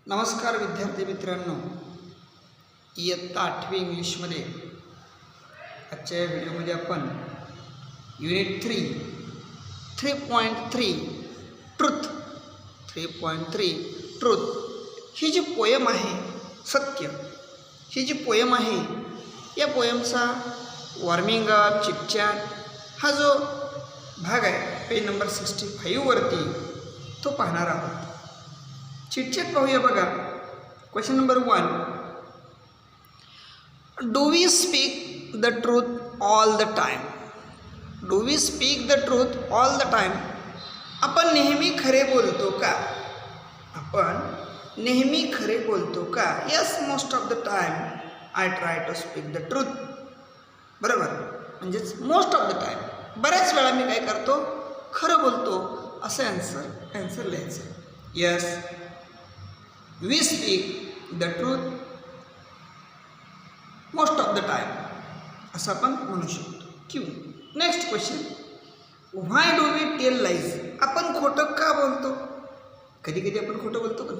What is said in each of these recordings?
नमस्कार विद्यार्थी मित्रांनो, इयत्ता 8वी इंग्लिशमध्ये आजच्या या व्हिडिओमध्ये आपण युनिट 3.3 ट्रुथ 3.3 ट्रुथ ही जी पोयम आहे सत्य, ही जी पोयम आहे या पोयमचा वॉर्मिंग अप चिटचॅट हा जो भाग आहे पेज नंबर 65 वरती तो पाहणार आहोत. चिटचॅट पाहूया बघा. Question number 1, do we speak the truth all the time? Do we speak the truth all the time? आपण नेहमी खरे बोलतो का? आपण नेहमी खरे बोलतो का? Yes, most of the time I try to speak the truth. बरोबर, म्हणजेच मोस्ट ऑफ द टाइम, बऱ्याच वेळा मी काय करतो, खरं बोलतो असं आन्सर लिहायचं. Yes, we speak the truth most of the time असं आपण म्हणू शकतो. Q. Next question, why do we tell lies? आपण खोटं का बोलतो? कधी कधी आपण खोटं बोलतो का?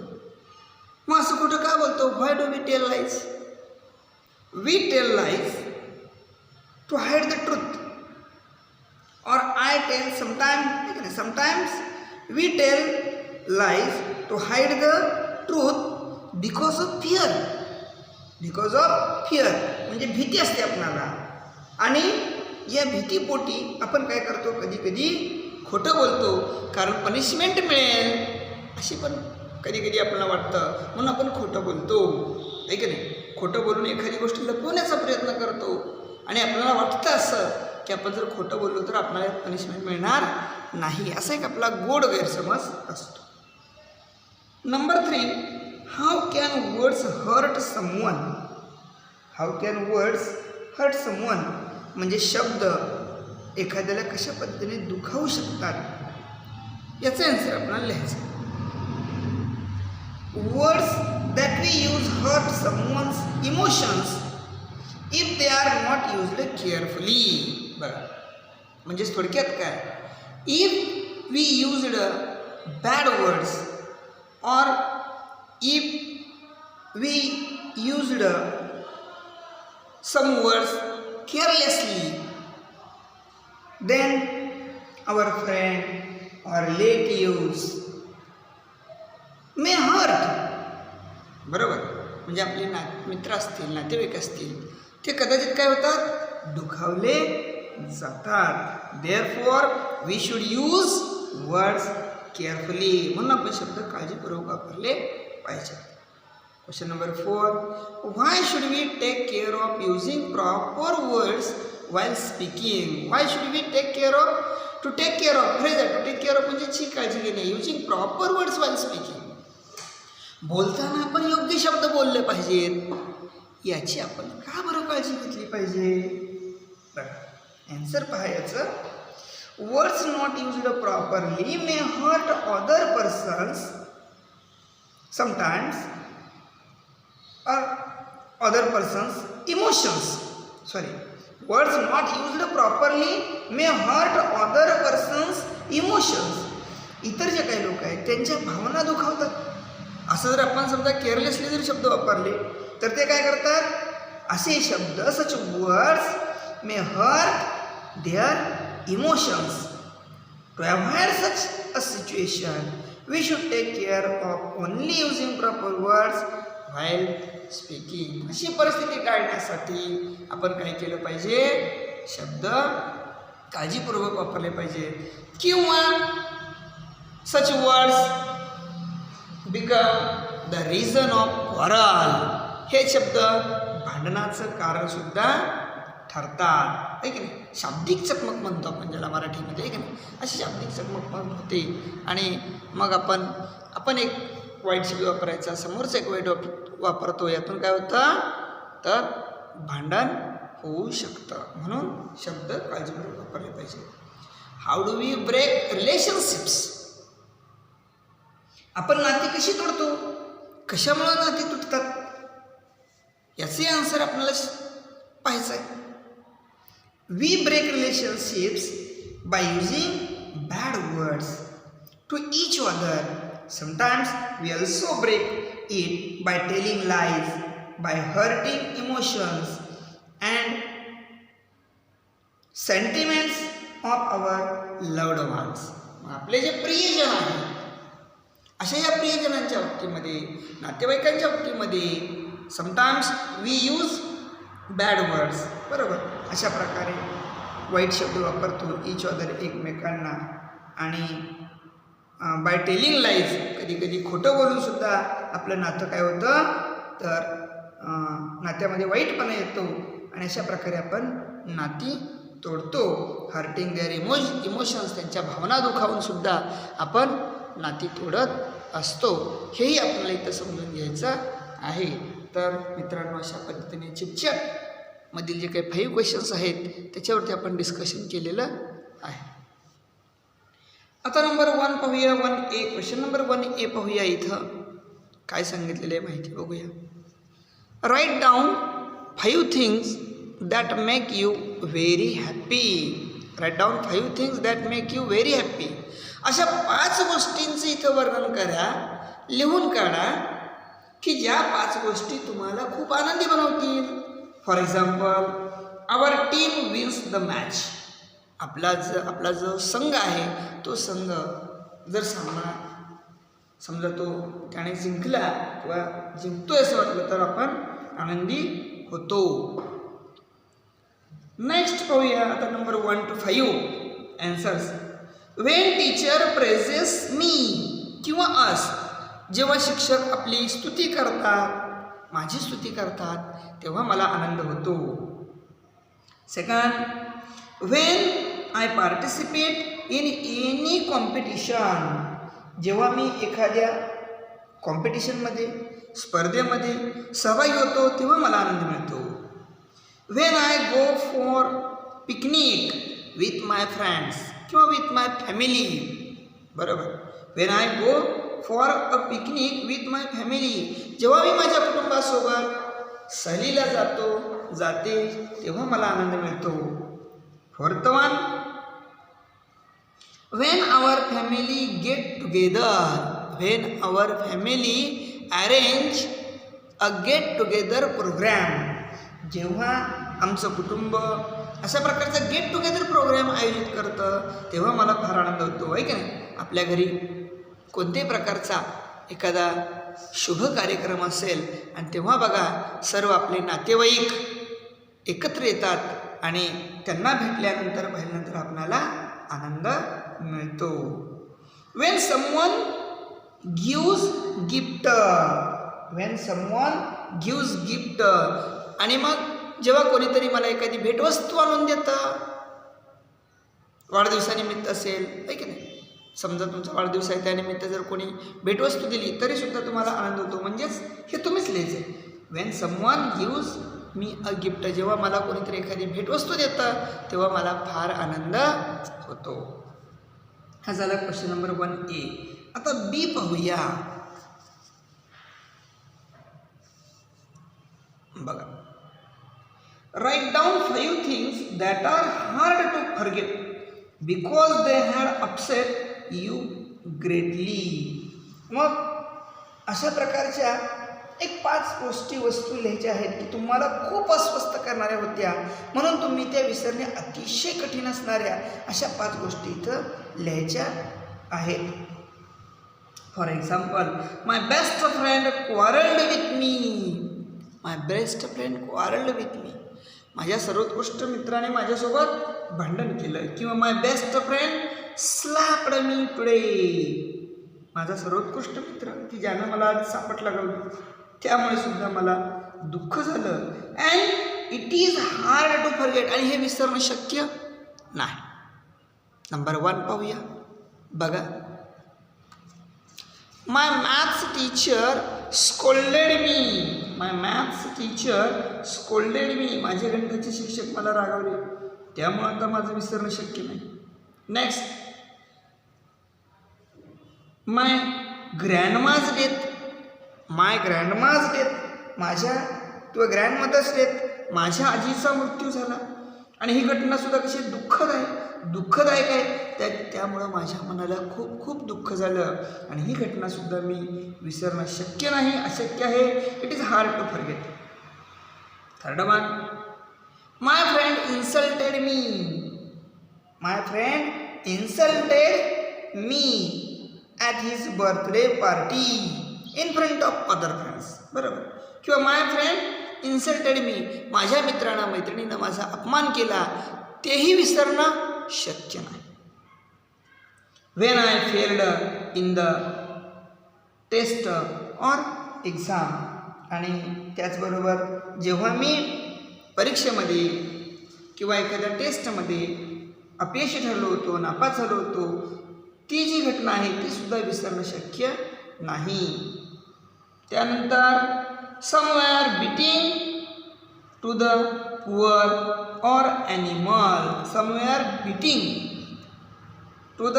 मग असं खोटं का बोलतो? Why do we tell lies? We tell lies to hide the truth, or I tell sometimes we tell lies to hide the truth because of fear. Because of fear म्हणजे भीती असते आपणाला, आणि या भीतीपोटी आपण काय करतो, कधी कधी खोटं बोलतो कारण पनिशमेंट मिळेल अशी पण कधी कधी आपल्याला वाटतं, म्हणून आपण खोटं बोलतो. आहे की नाही? खोटं बोलून एखादी गोष्ट लपवण्याचा प्रयत्न करतो आणि आपल्याला वाटतं असं की आपण जर खोटं बोललो तर आपल्याला पनिशमेंट मिळणार नाही, असा एक आपला गोड गैरसमज असतो. Number 3, how can words hurt someone? How can words hurt someone म्हणजे शब्द एखाद्याला कशा पद्धतीने दुखावू शकतात याचं आन्सर आपल्याला लिहायचं. Words that we use hurt someone's emotions if they are not used carefully. बघा, म्हणजेच थोडक्यात काय, if we used bad words or if we used some words carelessly, then our friend or relatives may hurt. बरोबर, म्हणजे आपले मित्र असतील, नातेवाईक असतील, ते कदाचित काय होतात, दुखावले जातात. Therefore we should use words carefully, म्हणून आपण शब्द काळजीपूर्वक वापरले पाहिजे. Question number 4, why should we take care of using proper words while speaking? Why should we take care of? To take care of phrase आहे, टू टेक केअर ऑफ म्हणजे ची काळजी घेणे. Using proper words while speaking, बोलताना आपण योग्य शब्द बोलले पाहिजेत, याची आपण का बरं काळजी घेतली पाहिजे? बघा, आन्सर पहा याचं. Words not used properly may hurt other persons sometimes, or other persons emotions. Words not used properly may hurt other persons emotions. इतर जे काही लोक आहेत त्यांच्या भावना दुखावतात. असं जर आपण समजा केअरलेसली जर शब्द वापरले तर ते काय करतात, असे शब्द such words may hurt their emotions. To avoid such a situation, we should take care of only using proper words while speaking. अशी परिस्थिती टाळण्यासाठी आपण काय केलं पाहिजे, शब्द काळजीपूर्वक वापरले पाहिजे. किंवा such words become the reason of quarrel. हे शब्द भांडणाचं कारण सुद्धा ठरतात. आहे की नाही? शाब्दिक चकमक म्हणतो आपण ज्याला मराठीमध्ये, आहे की नाही? अशी शाब्दिक चकमक होते आणि मग आपण एक वाईट शब्द वापरायचा, समोरचा एक वाईट वापरतो, यातून काय होतं, तर भांडण होऊ शकतं. म्हणून शब्द काळजीपूर्वक वापरले पाहिजे. How do we break relationships? आपण नाती कशी तोडतो, कशामुळे नाती तुटतात, याचे आन्सर आपल्याला पाहायचं आहे. We break relationships by using bad words. to each other. Sometimes we also break it by telling lies, by hurting emotions and sentiments of our loved ones. आपले जे प्रियजन आहेत अशा या प्रियजनांच्या बाबतीमध्ये, नातेवाईकांच्या बाबतीमध्ये sometimes we use bad words, बरोबर, अशा प्रकारे वाईट शब्द वापरतो इच अदर एकमेकांना. आणि बाय टेलिंग लाईज, कधी कधी खोटं बोलून सुद्धा आपलं नातं काय होतं तर नात्यामध्ये वाईटपणा येतो आणि अशा प्रकारे आपण नाती तोडतो. हर्टिंग देअर इमोशन्स, त्यांच्या भावना दुखावून सुद्धा आपण नाती तोडत असतो. हेही आपल्याला इथं समजून घ्यायचं आहे. तर मित्रांनो, अशा पद्धतीने चिटचॅट मधील जे काही 5 क्वेश्चन्स आहेत त्याच्यावरती आपण डिस्कशन केलेलं आहे. आता नंबर 1 पाहूया. 1A, क्वेश्चन नंबर 1A पाहूया. इथं काय सांगितलेलं आहे माहिती बघूया. Write down 5 things that make you very happy. Write down 5 things that make you very happy. अशा 5 गोष्टींचं इथं वर्णन करा, लिहून काढा की ज्या 5 गोष्टी तुम्हाला खूप आनंदी बनवतील. For example, our team wins the match. आपला जो संघ आहे तो संघ जर सामना समजा तो त्याने जिंकला किंवा जिंकतोय असं वाटलं तर आपण आनंदी होतो. नेक्स्ट पाहूया आता number 1 to 5 answers. When teacher praises me किंवा अस. जेव्हा शिक्षक आपली स्तुती करतात, माझी स्तुती करतात, तेव्हा मला आनंद होतो. Second, when I participate in any competition. जेव्हा मी एखाद्या कॉम्पिटिशनमध्ये, स्पर्धेमध्ये सहभागी होतो तेव्हा मला आनंद मिळतो. When I go for picnic with my friends किंवा विथ माय फॅमिली. बरोबर, when I go for a picnic with my family. जेव्हा मी माझ्या कुटुंबासोबत सहलीला जाते तेव्हा मला आनंद मिळतो. Fourth one, when our family get together. When our family arrange a get together programme. जेव्हा आमचं कुटुंब अशा प्रकारचा गेट टुगेदर प्रोग्राम आयोजित करतं तेव्हा मला फार आनंद होतो, आहे की नाही. आपल्या घरी कोणत्याही प्रकारचा एखादा शुभ कार्यक्रम असेल आणि तेव्हा बघा सर्व आपले नातेवाईक एकत्र येतात आणि त्यांना भेटल्यानंतर पाहिल्यानंतर आपल्याला आनंद मिळतो. When someone gives gift. When someone gives gift. आणि मग जेव्हा कोणीतरी मला एखादी भेटवस्तू आणून देतं, वाढदिवसानिमित्त असेल, आहे की नाही. समजा तुमचा वाढदिवस आहे त्यानिमित्त जर कोणी भेटवस्तू दिली तरीसुद्धा तुम्हाला आनंद होतो. म्हणजेच हे तुम्हीच लिहायचं आहे. When someone gives me a gift. जेव्हा मला कोणीतरी एखादी भेटवस्तू देतं तेव्हा मला फार आनंद होतो. हा झाला क्वेश्चन नंबर 1A. आता B पाहूया. बघा, write down 5 things that are hard to forget because they had upset you greatly. मग अशा प्रकारच्या एक 5 गोष्टी, वस्तू लिहायच्या आहेत की तुम्हाला खूप अस्वस्थ करणाऱ्या होत्या म्हणून तुम्ही त्या विसरणे अतिशय कठीण असणाऱ्या अशा 5 गोष्टी इथं लिहायच्या आहेत. For example, my best friend quarrelled with me. My best friend quarrelled with me. माझ्या सर्वोत्कृष्ट मित्राने माझ्यासोबत भांडण केलं. किंवा माय बेस्ट फ्रेंड स्लॅप्ड मी टुडे. माझा सर्वोत्कृष्ट मित्र की ज्यानं मला आज सापट लागवली त्यामुळे सुद्धा मला दुःख झालं. And it is hard to forget. आणि हे विसरणं शक्य नाही. नंबर 1 पाहूया. बघा, my maths teacher scolded me. My maths teacher scolded me. माझे गणिताचे शिक्षक मला रागावले त्यामुळे आता माझं विसरणं शक्य नाही. नेक्स्ट, माय ग्रँडमाज डेथ. माय ग्रँडमाज डेथ. माझ्या किंवा ग्रँडमदर्स डेथ. माझ्या आजीचा मृत्यू झाला आणि ही घटनासुद्धा कशी दुःखद आहे. दुःखदायक आहे. त्यामुळं माझ्या मनाला खूप खूप दुःख झालं आणि ही घटनासुद्धा मी विसरणं शक्य नाही, अशक्य आहे. It is hard to forget. Third one, my friend insulted me. My friend insulted me at his birthday party in front of other friends. बरोबर. किंवा माय फ्रेंड इन्सल्टेड मी, माझ्या मित्रानं मैत्रिणीनं माझा अपमान केला, तेही विसरणं शक्य नाही. When I failed in the test or exam. आणि त्याचबरोबर जेव्हा मी परीक्षेमध्ये किंवा एखाद्या टेस्टमध्ये अपयशी ठरलो होतो, नापास झालो होतो, ती जी घटना आहे ती सुद्धा विसरणं शक्य नाही. त्यानंतर somewhere beating to the poor or animal. Somewhere beating to the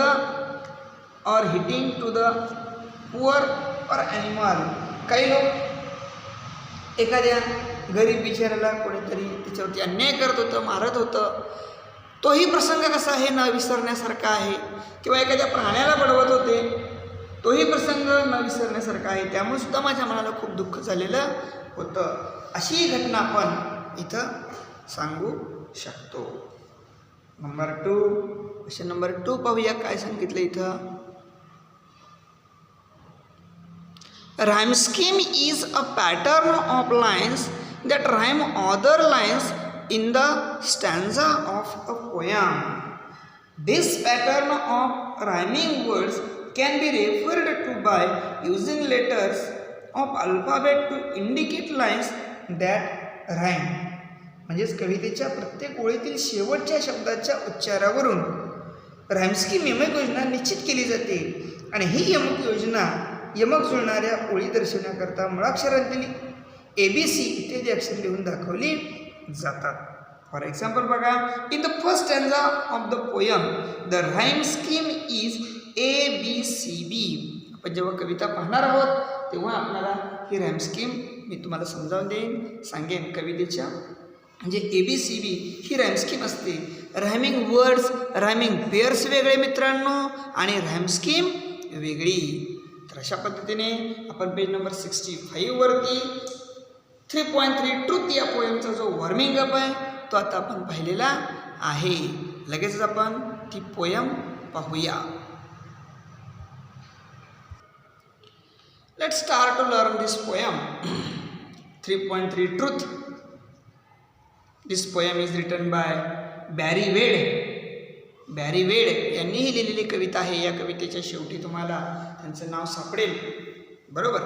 or hitting to the poor or animal. काही लोक एखाद्या गरीब बिचाऱ्याला कोणीतरी त्याच्यावरती अन्याय करत होतं, मारत होतं, तोही प्रसंग कसा आहे न विसरण्यासारखा आहे. किंवा एखाद्या प्राण्याला बडवत होते, तोही प्रसंग न विसरण्यासारखा आहे. त्यामुळे सुद्धा माझ्या मनाला खूप दुःख झालेलं होतं. अशी घटना आपण इथं सांगू शकतो. नंबर 2, क्वेश्चन नंबर 2 पाहूया काय सांगितलं इथं. Rhyme scheme is a pattern of lines that rhyme other lines in the stanza of a poem. This pattern of rhyming words can be referred to by using letters of alphabet to indicate lines that rhyme. म्हणजेच कवितेच्या प्रत्येक ओळीतील शेवटच्या शब्दाच्या उच्चारावरून rhyme scheme यमक योजना निश्चित केली जाते आणि ही यमक योजना यमक जुळणाऱ्या ओळी दर्शवण्याकरता मुळाक्षरांतील ABC इत्यादी अक्षर लिहून दाखवली जातात. फॉर एक्झाम्पल बघा, in the first stanza of the poem the rhyme scheme is ABCB. आपण जेव्हा कविता पाहणार आहोत तेव्हा आपल्याला ही राईम स्कीम मी तुम्हाला समजावून देईन, सांगेन. कवितेच्या म्हणजे ABCB ही राईम स्कीम असते. रायमिंग वर्ड्स, रायमिंग पेअर्स वेगळे मित्रांनो आणि राईम स्कीम वेगळी. तर अशा पद्धतीने आपण पेज नंबर 65 वरती 3.3 ट्रूथ या पोएमचा जो वॉर्मिंग अप आहे तो आता आपण पाहिलेला आहे. लगेचच आपण ती पोएम पाहूया. Let's start to learn this poem. 3.3 truth. This poem is written by Barry Wade. Barry Wade यांनीही लिहिलेली कविता आहे. या कवितेच्या शेवटी तुम्हाला त्यांचं नाव सापडेल. बरोबर.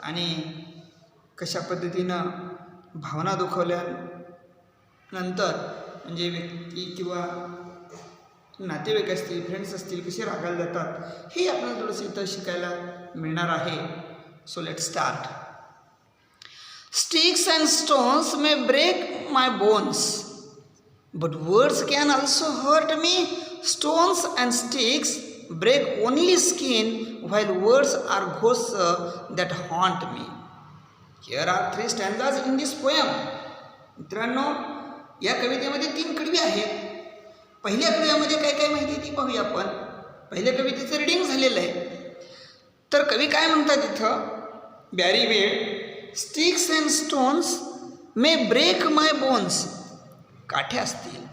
आणि कशा पद्धतीनं भावना दुखवल्यानंतर म्हणजे व्यक्ती किंवा नातेवाईक असतील, फ्रेंड्स असतील, कसे रागायला जातात हे आपल्याला थोडंसं इथं शिकायला मिळणार आहे. So let start. Sticks and stones may break my bones, but words can also hurt me. Stones and sticks break only skin, while words are ghosts that haunt me. Here are 3 stanzas in this poem. मित्रांनो, या कवितेमध्ये 3 कडवी आहेत. पहिल्या कवितेमध्ये काय काय माहिती ती पाहूया आपण. पहिल्या कवितेचं रीडिंग झालेलं आहे. तर कवी काय म्हणतात इथं, Barry Wade, sticks and stones may break my bones. काठ्या असतील,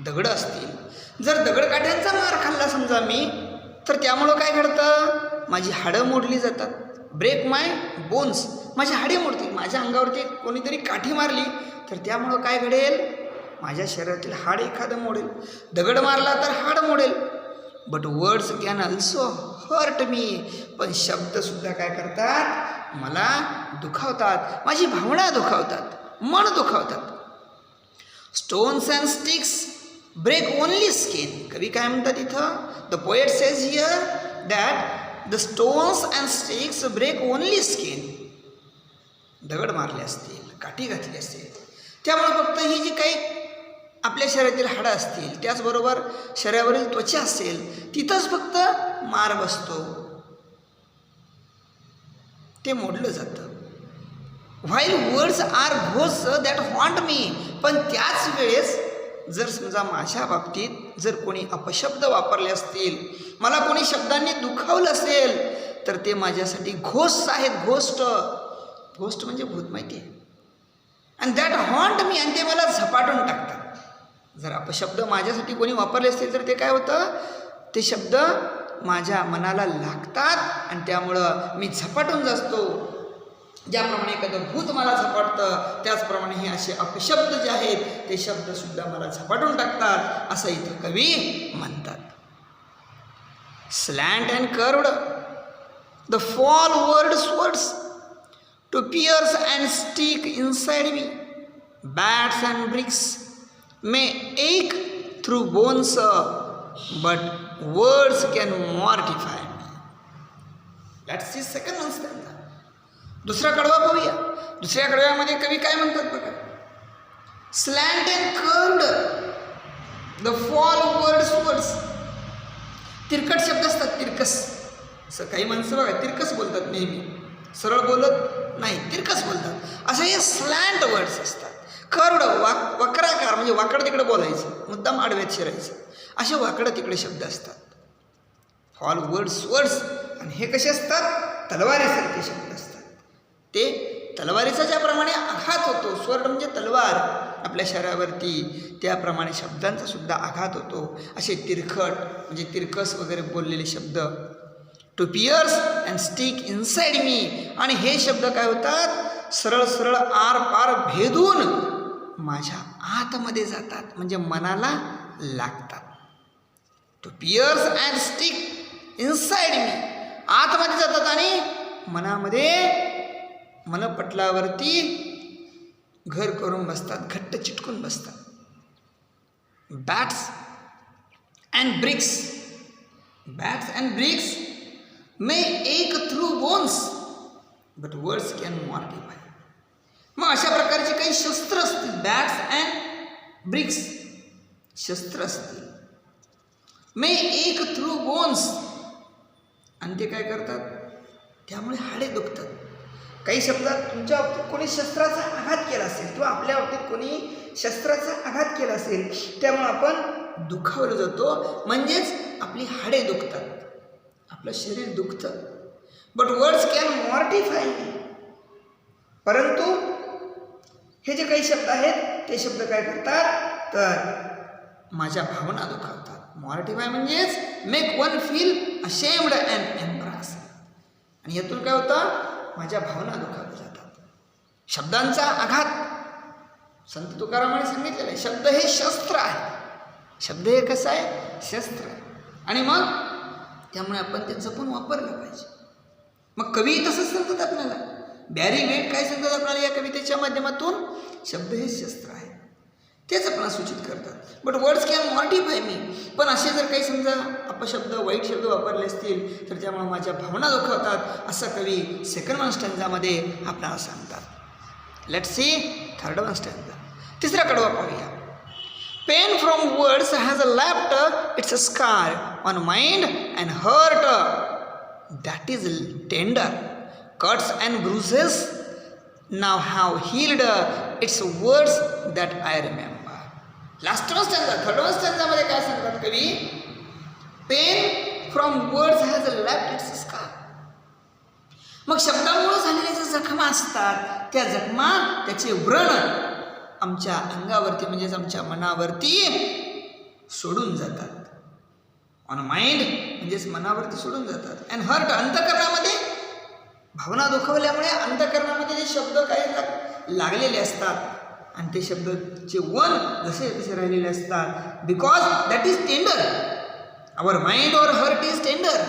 दगड असतील. जर दगडकाठ्यांचा मार खाल्ला समजा मी, तर त्यामुळं काय घडतं, माझी हाडं मोडली जातात. ब्रेक माय बोन्स, माझी हाडे मोडतील. माझ्या अंगावरती कोणीतरी काठी मारली तर त्यामुळं काय घडेल, माझ्या शरीरातील हाड एखादं मोडेल. दगड मारला तर हाड मोडेल. But words can also hurt me. पण शब्दसुद्धा काय करतात, मला दुखावतात, माझी भावना दुखावतात, मन दुखावतात. Stones and sticks break only skin. कवी काय म्हणतात इथं, the poet says here that the stones and sticks break only skin. दगड मारले असतील, काठी घातली असेल, त्यामुळे फक्त ही जी काही आपल्या शरीरातील हाडं असतील, त्याचबरोबर शरीरावरील त्वचा असेल, तिथंच फक्त मार बसतो, ते मोडलं जातं. While words are ghost that haunt me. पण त्याच वेळेस जर समजा माझ्या बाबतीत जर कोणी अपशब्द वापरले असतील, मला कोणी शब्दांनी दुखावलं असेल, तर ते माझ्यासाठी घोस्ट आहेत. घोस्ट म्हणजे भूत, माहिती आहे. अँड दॅट हॉन्ट मी, आणि ते मला झपाटून टाकतात. जर अपशब्द माझ्यासाठी कोणी वापरले असतील तर ते काय होतं, ते शब्द माझ्या मनाला लागतात आणि त्यामुळं मी झपाटून जातो. ज्याप्रमाणे एखादं भूत मला झपाटतं, त्याचप्रमाणे हे असे अपशब्द जे आहेत ते शब्दसुद्धा मला झपाटून टाकतात, असं इथं कवी म्हणतात. Slant and curved, the fall words to pierce and stick inside me. Bats and bricks may ache through bones, but words can mortify me. That's the second one stanza. दुसरा कडवा पाहूया. दुसऱ्या कडव्यामध्ये कवी काय म्हणतात बघा. Slant and curved, the fall words. तिरकट शब्द असतात, तिरकस. असं काही माणसं बघा तिरकस बोलतात, नेहमी सरळ बोलत नाही, तिरकस बोलतात. असे हे स्लॅन्ट वर्ड्स असतात. कर्वड, वक्राकार म्हणजे वाकडं तिकडे बोलायचं, मुद्दाम आडव्यात शिरायचं, असे वाकडं तिकडे शब्द असतात. Fall words. आणि हे कसे असतात, तलवारीसारखे शब्द असतात. ते तलवारीचा ज्याप्रमाणे आघात होतो, स्वर्ण म्हणजे तलवार आपल्या शरीरावरती, त्याप्रमाणे शब्दांचा सुद्धा आघात होतो. असे तिरखट म्हणजे तिरकस वगैरे बोललेले शब्द. To pierce and stick inside me, आणि हे शब्द काय होतात, सरळ आर पार भेदून माझ्या आतमध्ये जातात, म्हणजे मनाला लागतात. To pierce and stick inside me, आतमध्ये जातात आणि मनामध्ये, मनपटलावरती घर करून बसतात, घट्ट चिटकून बसतात. Bats and bricks may ache through bones, but words can mortify. मग अशा प्रकारचे काही शस्त्र असतील, बॅट्स अँड ब्रिक्स शस्त्र असतील. may ache through bones, आणि ते काय करतात, त्यामुळे हाडे दुखतात. काही शब्दात तुमच्या बाबतीत कोणी शस्त्राचा आघात केला असेल किंवा आपल्या बाबतीत कोणी शस्त्राचा आघात केला असेल, त्यामुळे आपण दुखावलं जातो, म्हणजेच आपली हाडे दुखतात, आपलं शरीर दुखतं. बट वर्ड्स कॅन मॉर्टिफाय मी, परंतु हे जे काही शब्द आहेत ते शब्द काय करतात, तर माझ्या भावना दुखावतात. मॉर्टिफाय म्हणजेच make one feel ashamed and embarrass, आणि यातून काय होतं, माझ्या भावना दुखावल्या जातात. शब्दांचा आघात संत तुकारामाने सांगितलेलं आहे. शब्द हे शस्त्र आहे. शब्द हे कसं आहे, शस्त्र आहे. आणि मग त्यामुळे आपण ते जपून वापरलं पाहिजे. मग कवी तसंच सांगतात आपल्याला, बॅरी वेट काय सांगतात आपल्याला या कवितेच्या माध्यमातून, शब्द हे शस्त्र आहे, तेच आपल्याला सूचित करतात. बट वर्ड्स कॅन मॉर्टिफाय मी, पण असे जर काही समजा अपशब्द, वाईट शब्द वापरले असतील तर त्यामुळे माझ्या भावना दुखावतात, असं कवी सेकंड वन स्टँजामध्ये आपल्याला सांगतात. Let's see third one stanza. तिसरा कडवा पाहूया. Pain from words has left its scar on mind and hurt that is tender. Cuts and bruises now have healed its words that I remember. Last one stanza, third one stanza मध्ये काय सांगतात कवी, pain from words has left its scar. मग शब्दामुळे झालेल्या ज्या जखमा असतात, त्या जखमा, त्याचे व्रण आमच्या अंगावरती म्हणजेच आमच्या मनावरती सोडून जातात. ऑन माइंड म्हणजेच मनावरती सोडून जातात. अँड हर्ट, अंतःकरणामध्ये भावना दुखवल्यामुळे अंतःकरणामध्ये जे शब्द काही लागलेले असतात आणि ते शब्दचे वन जसे तसे राहिलेले असतात. Because that is tender, our mind or hurt is tender.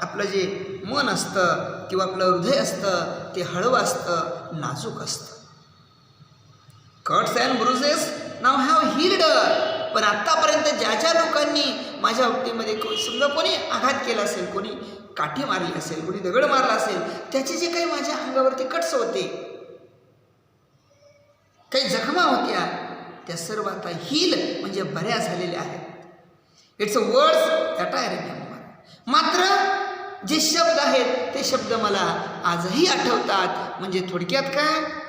आपलं जे मन असतं किंवा आपलं हृदय असतं ते हळवं असतं, नाजूक असतं. Cuts and bruises now have healed, पण आत्तापर्यंत ज्या लोकांनी माझ्या बाबतीमध्ये समजा कोणी आघात केला असेल, कोणी काठी मारली असेल, कोणी दगड मारला असेल, त्याचे जे काही माझ्या अंगावरती कट्स होते, काही जखमा होत्या, त्या सर्व आता हील म्हणजे बऱ्या झालेल्या आहेत. It's a words that I remember. मात्र जे शब्द आहेत ते शब्द मला आजही आठवतात. म्हणजे थोडक्यात काय,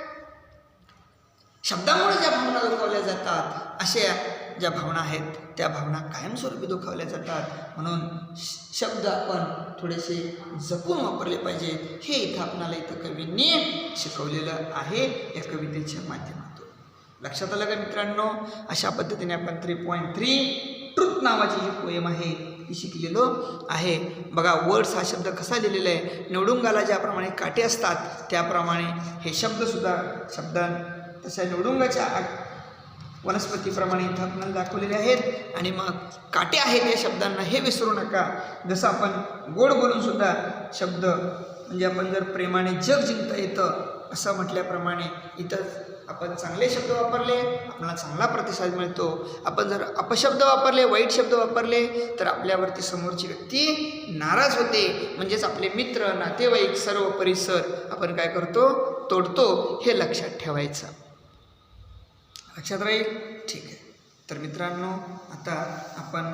शब्दामुळे ज्या भावना दुखावल्या जातात अशा ज्या भावना आहेत त्या भावना कायमस्वरूपी दुखावल्या जातात, म्हणून शब्द आपण थोडेसे जपून वापरले पाहिजेत. हे इथं आपणाला कवींनी शिकवलेलं आहे या कवितेच्या माध्यमातून. लक्षात आलं का मित्रांनो? अशा पद्धतीने आपण 3.3 ट्रुथ नावाची जी पोएम आहे ती शिकलेलो आहे. बघा, वर्ड्स हा शब्द कसा लिहिलेला आहे, निवडुंगाला ज्याप्रमाणे काटे असतात त्याप्रमाणे हे शब्दसुद्धा तशा निवडुंगाच्या वनस्पतीप्रमाणे इथं आपल्याला दाखवलेले आहेत. आणि मग काटे आहेत या शब्दांना हे विसरू नका. जसं आपण गोड बोलून सुद्धा शब्द म्हणजे आपण जर प्रेमाने जग जिंकता येतं असं म्हटल्याप्रमाणे इथं आपण चांगले शब्द वापरले आपल्याला चांगला प्रतिसाद मिळतो. आपण जर अपशब्द वापरले, वाईट शब्द वापरले तर आपल्यावरती समोरची व्यक्ती नाराज होते. म्हणजेच आपले मित्र, नातेवाईक, सर्व परिसर आपण काय करतो, तोडतो. हे लक्षात ठेवायचं. लक्षात राहील? ठीक आहे. तर मित्रांनो, आता आपण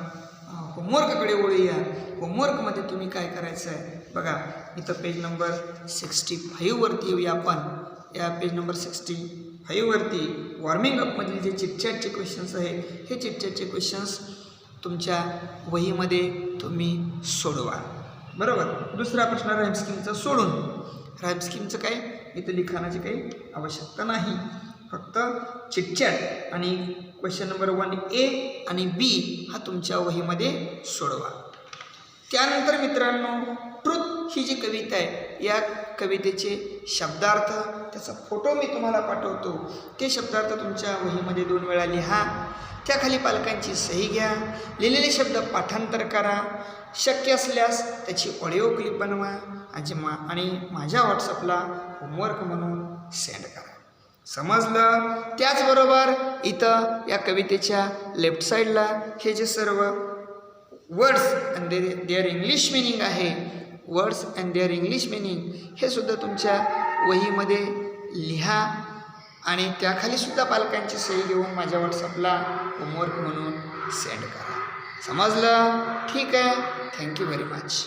होमवर्ककडे वळूया. होमवर्कमध्ये तुम्ही काय करायचं आहे बघा, इथं पेज नंबर 65वरती येऊया आपण. या पेज नंबर 65वरती वॉर्मिंग अपमधील जे चिटचॅटचे क्वेश्चन्स आहेत हे चिटचॅटचे क्वेश्चन्स तुमच्या वहीमध्ये तुम्ही सोडवा. बरोबर. दुसरा प्रश्न राईम स्कीमचा सोडून. राईम स्कीमचं काय, इथं लिखाणाची काही आवश्यकता नाही, फक्त चिटचॅट आणि क्वेश्चन नंबर 1A आणि B हा तुमच्या वहीमध्ये सोडवा. त्यानंतर मित्रांनो, ट्रुथ ही जी कविता आहे या कवितेचे शब्दार्थ, त्याचा फोटो मी तुम्हाला पाठवतो. ते शब्दार्थ तुमच्या वहीमध्ये 2 वेळा लिहा. त्याखाली पालकांची सही घ्या. लिहिलेले शब्द पाठांतर करा. शक्य असल्यास त्याची ऑडिओ क्लिप बनवा आणि माझ्या व्हॉट्सअपला होमवर्क म्हणून सेंड करा. समजलं? त्याचबरोबर इथं या कवितेच्या लेफ्ट साईडला हे जे सर्व words and their English meaning आहे, words and their English meaning हे सुद्धा तुमच्या वहीमध्ये लिहा आणि त्याखाली सुद्धा पालकांची सही घेऊन माझ्या व्हॉट्सअपला होमवर्क म्हणून सेंड करा. समजलं? ठीक आहे. Thank you very much.